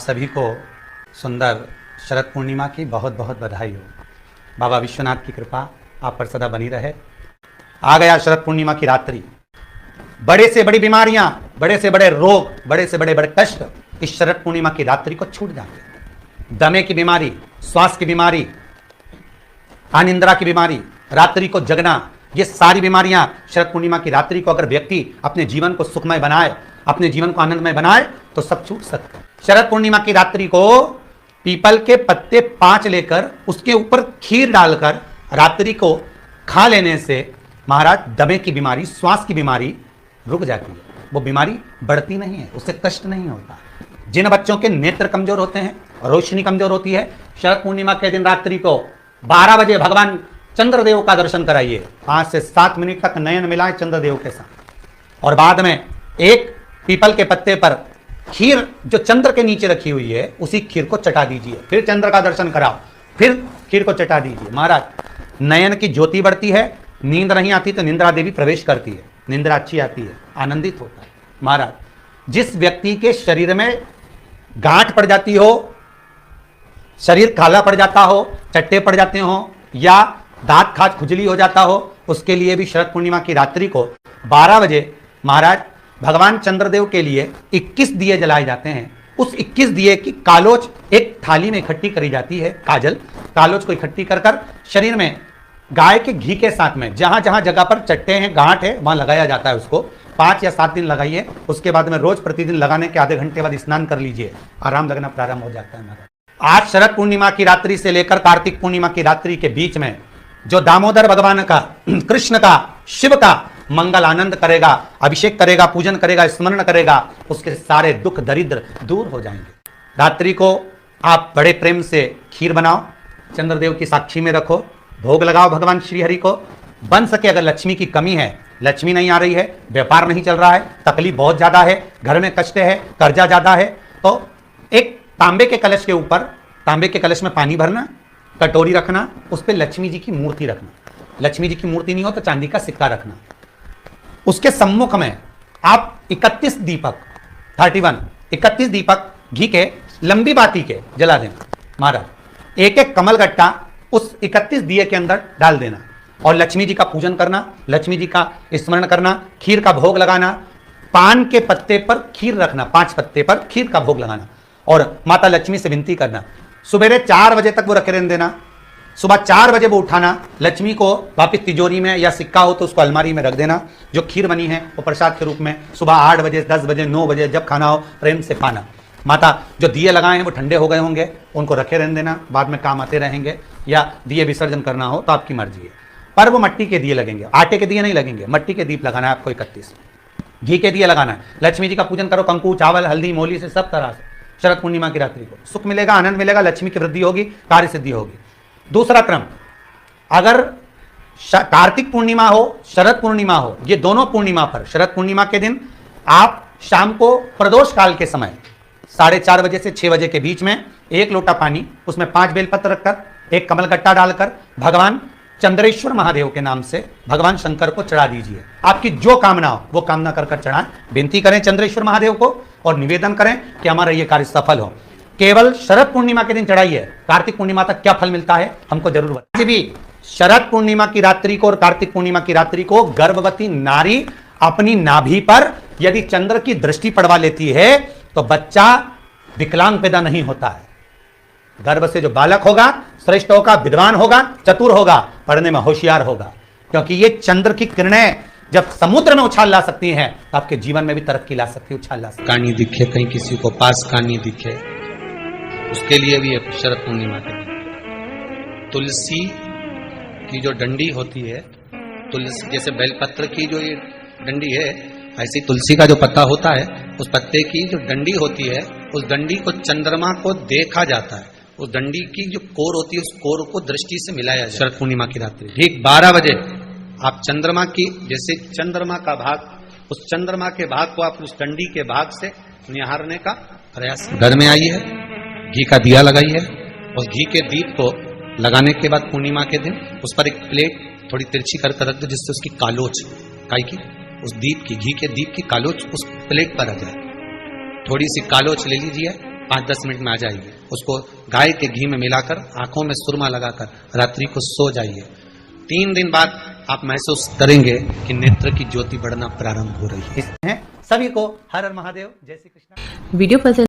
सभी को सुंदर शरद पूर्णिमा की बहुत बहुत बधाई हो। बाबा विश्वनाथ की कृपा आप पर सदा बनी रहे। आ गया शरद पूर्णिमा की रात्रि। बड़े से बड़ी बीमारियां, बड़े से बड़े रोग, बड़े से बड़े बड़े कष्ट इस शरद पूर्णिमा की रात्रि को छूट जाते हैं। दमे की बीमारी, श्वास की बीमारी, अनिद्रा की बीमारी, रात्रि को जगना, ये सारी बीमारियां शरद पूर्णिमा की रात्रि को अगर व्यक्ति अपने जीवन को सुखमय बनाए, अपने जीवन को आनंदमय बनाए तो सब छूट सकता है। शरद पूर्णिमा की रात्रि को पीपल के पत्ते 5 लेकर उसके ऊपर खीर डालकर रात्रि को खा लेने से महाराज दमे की बीमारी, श्वास की बीमारी रुक जाती है। वो बीमारी बढ़ती नहीं है, उससे कष्ट नहीं होता। जिन बच्चों के नेत्र कमजोर होते हैं, रोशनी कमजोर होती है, शरद पूर्णिमा के दिन रात्रि को 12 बजे भगवान चंद्रदेव का दर्शन कराइए। 5 से 7 मिनट तक नयन मिलाएं चंद्रदेव के साथ और बाद में एक पीपल के पत्ते पर खीर जो चंद्र के नीचे रखी हुई है उसी खीर को चटा दीजिए। फिर चंद्र का दर्शन कराओ, फिर खीर को चटा दीजिए। महाराज नयन की ज्योति बढ़ती है, नींद नहीं आती तो निंद्रा देवी प्रवेश करती है, निंद्रा अच्छी आती है, आनंदित होता है। महाराज जिस व्यक्ति के शरीर में गांठ पड़ जाती हो, शरीर काला पड़ जाता हो, चट्टे पड़ जाते हो या दांत खाज खुजली हो जाता हो, उसके लिए भी शरद पूर्णिमा की रात्रि को 12 बजे महाराज भगवान चंद्रदेव के लिए 21 दिए जलाए जाते हैं। उस 21 दिए की कालोच एक थाली में इकट्ठी करी जाती है। कालोच को इकट्ठी कर कर शरीर में गाय के घी के साथ में जहां जहां जगह पर चट्टे हैं, गांठ है, वहां लगाया जाता है। उसको 5 या 7 दिन लगाइए। उसके बाद में रोज प्रतिदिन लगाने के आधे घंटे बाद स्नान कर लीजिए, आराम लगना प्रारंभ हो जाता है। आज शरद पूर्णिमा की रात्रि से लेकर कार्तिक पूर्णिमा की रात्रि के बीच में जो दामोदर भगवान का, कृष्ण का, शिव का मंगल आनंद करेगा, अभिषेक करेगा, पूजन करेगा, स्मरण करेगा, उसके सारे दुख दरिद्र दूर हो जाएंगे। रात्रि को आप बड़े प्रेम से खीर बनाओ, चंद्रदेव की साक्षी में रखो, भोग लगाओ भगवान श्री हरि को। बन सके अगर लक्ष्मी की कमी है, लक्ष्मी नहीं आ रही है, व्यापार नहीं चल रहा है, तकलीफ बहुत ज्यादा है, घर में कष्ट है, कर्जा ज्यादा है, तो एक तांबे के कलश के ऊपर, तांबे के कलश में पानी भरना, कटोरी रखना, उस पर लक्ष्मी जी की मूर्ति रखना। लक्ष्मी जी की मूर्ति नहीं हो तो चांदी का सिक्का रखना। उसके सम्मुख में आप 31 दीपक घी के लंबी बाती के जला देना। महाराज एक एक कमल गट्टा उस 31 दिए के अंदर डाल देना और लक्ष्मी जी का पूजन करना, लक्ष्मी जी का स्मरण करना, खीर का भोग लगाना। पान के पत्ते पर खीर रखना, 5 पत्ते पर खीर का भोग लगाना और माता लक्ष्मी से विनती करना। सुबह 4 बजे तक वो रखे रहने देना। सुबह 4 बजे वो उठाना, लक्ष्मी को वापिस तिजोरी में या सिक्का हो तो उसको अलमारी में रख देना। जो खीर बनी है वो प्रसाद के रूप में सुबह 8 बजे, 10 बजे, 9 बजे जब खाना हो प्रेम से खाना। माता जो दिए लगाए हैं वो ठंडे हो गए होंगे, उनको रखे रहने देना, बाद में काम आते रहेंगे। या दिए विसर्जन करना हो तो आपकी मर्जी है, पर वो मट्टी के दिए लगेंगे, आटे के दिए नहीं लगेंगे, मट्टी के दीप लगाना है आपको। 31 घी के दिए लगाना है। लक्ष्मी जी का पूजन करो, कंकु, चावल, हल्दी, मोली से सब तरह से। शरद पूर्णिमा की रात्रि को सुख मिलेगा, आनंद मिलेगा, लक्ष्मी की वृद्धि होगी, कार्य सिद्धि होगी। दूसरा क्रम, अगर कार्तिक पूर्णिमा हो, शरद पूर्णिमा हो, ये दोनों पूर्णिमा पर शरद पूर्णिमा के दिन आप शाम को प्रदोष काल के समय 4:30 बजे से 6 बजे के बीच में 1 लोटा पानी, उसमें 5 बेलपत्र रखकर, 1 कमल गट्टा डालकर भगवान चंद्रेश्वर महादेव के नाम से भगवान शंकर को चढ़ा दीजिए। आपकी जो कामना हो वो कामना कर कर चढ़ाएं, विनती करें चंद्रेश्वर महादेव को और निवेदन करें कि हमारा ये कार्य सफल हो। केवल शरद पूर्णिमा के दिन चढ़ाइए, कार्तिक पूर्णिमा तक क्या फल मिलता है हमको जरूर बताइए। भी शरद पूर्णिमा की रात्रि को और कार्तिक पूर्णिमा की रात्रि को गर्भवती नारी अपनी नाभि पर यदि चंद्र की दृष्टि पड़वा लेती है तो बच्चा विकलांग पैदा नहीं होता है। गर्भ से जो बालक होगा श्रेष्ठ होगा, विद्वान होगा, चतुर होगा, पढ़ने में होशियार होगा, क्योंकि ये चंद्र की किरणें जब समुद्र में उछाल ला सकती हैं तो आपके जीवन में भी तरक्की ला सकती है, उछाल ला सकती है। कहानी दिखे, कहीं किसी को पास कहानी दिखे, उसके लिए भी शरद पूर्णिमा के दिन तुलसी की जो डंडी होती है, तुलसी जैसे बेलपत्र की जो ये डंडी है, ऐसी तुलसी का जो पत्ता होता है, उस पत्ते की जो डंडी होती है, उस डंडी को चंद्रमा को देखा जाता है। उस डंडी की जो कोर होती है, उस कोर को दृष्टि से मिलाया जाता है। शरद पूर्णिमा की रात्रि ठीक 12 बजे आप चंद्रमा की, जैसे चंद्रमा का भाग, उस चंद्रमा के भाग को आप उस डंडी के भाग से निहारने का प्रयास। घर में आई है, घी का दिया लगाई है, उस घी के दीप को लगाने के बाद पूर्णिमा के दिन उस पर एक प्लेट थोड़ी तिरछी करके रख दो, जिससे उसकी कालोच, काय की, उस दीप की, घी के दीप की कालोच उस प्लेट पर आ जाए। थोड़ी सी कालोच ले लीजिए, 5-10 मिनट में आ जाइए। उसको गाय के घी में मिलाकर आंखों में सुरमा लगाकर रात्रि को सो जाइए। 3 दिन बाद आप महसूस करेंगे कि नेत्र की ज्योति बढ़ना प्रारंभ हो रही है। सभी को हर हर महादेव, जय श्री कृष्ण। वीडियो पसंद